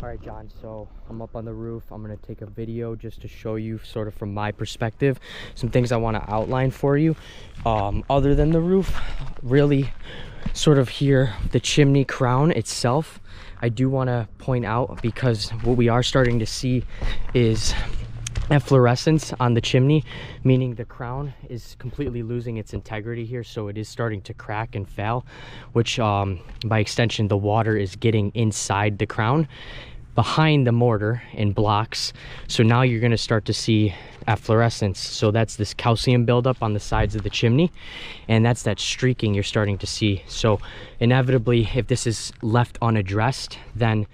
All right, John, so I'm up on the roof. I'm gonna take a video just to show you sort of from my perspective some things I want to outline for you. Other than the roof, really sort of here, the chimney crown itself, I do want to point out, because what we are starting to see is efflorescence on the chimney, meaning the crown is completely losing its integrity here, so it is starting to crack and fail, which by extension the water is getting inside the crown behind the mortar and blocks. So now you're going to start to see efflorescence. So that's this calcium buildup on the sides of the chimney, and that's that streaking you're starting to see. So inevitably, if this is left unaddressed, then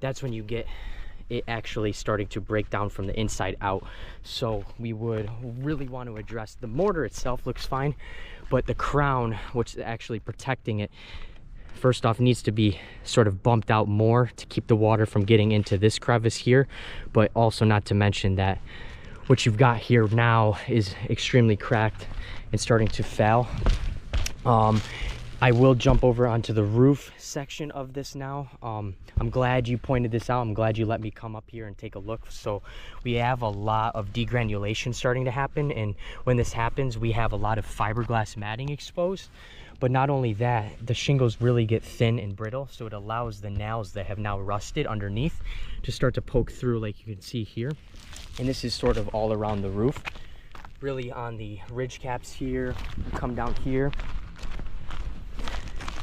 that's when you get it actually starting to break down from the inside out. So we would really want to address the mortar itself. Looks fine, but the crown, which is actually protecting it, first off needs to be sort of bumped out more to keep the water from getting into this crevice here, but also not to mention that what you've got here now is extremely cracked and starting to fail. I will jump over onto the roof section of this now. I'm glad you pointed this out. I'm glad you let me come up here and take a look. So we have a lot of degranulation starting to happen, and when this happens, we have a lot of fiberglass matting exposed. But not only that, the shingles really get thin and brittle, so it allows the nails that have now rusted underneath to start to poke through, like you can see here. And this is sort of all around the roof, really on the ridge caps here. Come down here,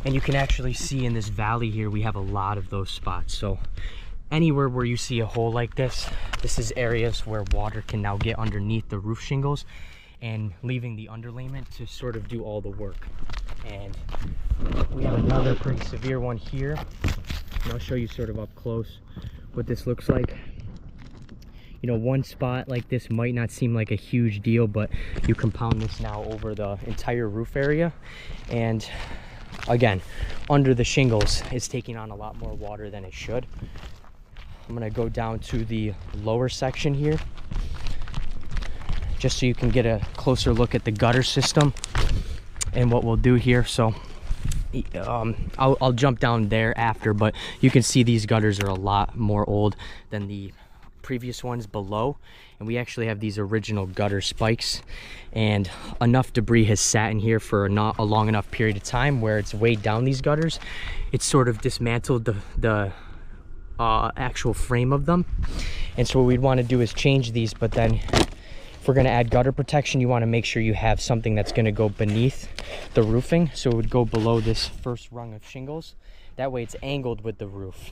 and you can actually see in this valley here, we have a lot of those spots. So anywhere where you see a hole like this is areas where water can now get underneath the roof shingles and leaving the underlayment to sort of do all the work. And we have another pretty severe one here, and I'll show you sort of up close what this looks like. You know, one spot like this might not seem like a huge deal, but you compound this now over the entire roof area, and again, under the shingles is taking on a lot more water than it should. I'm gonna go down to the lower section here just so you can get a closer look at the gutter system and what we'll do here. So I'll jump down there after, but you can see these gutters are a lot more old than the previous ones below, and we actually have these original gutter spikes, and enough debris has sat in here for not a long enough period of time where it's weighed down these gutters. It's sort of dismantled the actual frame of them, and so what we'd want to do is change these. But then if we're going to add gutter protection, you want to make sure you have something that's going to go beneath the roofing, so it would go below this first rung of shingles. That way it's angled with the roof,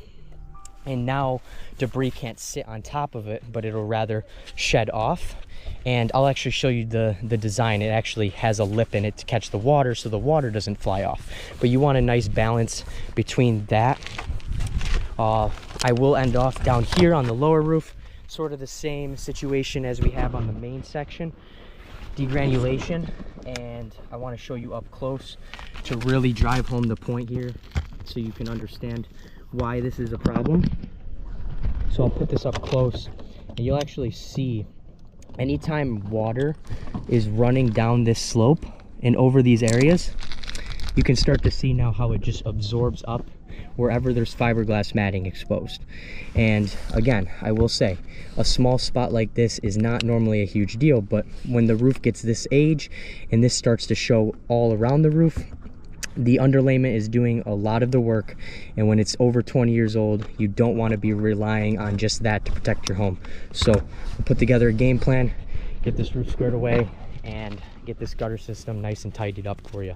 and now debris can't sit on top of it, but it'll rather shed off. And I'll actually show you the design. It actually has a lip in it to catch the water, so the water doesn't fly off. But you want a nice balance between that. I will end off down here on the lower roof, sort of the same situation as we have on the main section, degranulation. And I want to show you up close to really drive home the point here so you can understand why this is a problem. So I'll put this up close, and you'll actually see anytime water is running down this slope and over these areas, you can start to see now how it just absorbs up wherever there's fiberglass matting exposed. And again, I will say, a small spot like this is not normally a huge deal, but when the roof gets this age and this starts to show all around the roof, the underlayment is doing a lot of the work. And when it's over 20 years old, you don't want to be relying on just that to protect your home. So we'll put together a game plan, get this roof squared away, and get this gutter system nice and tidied up for you.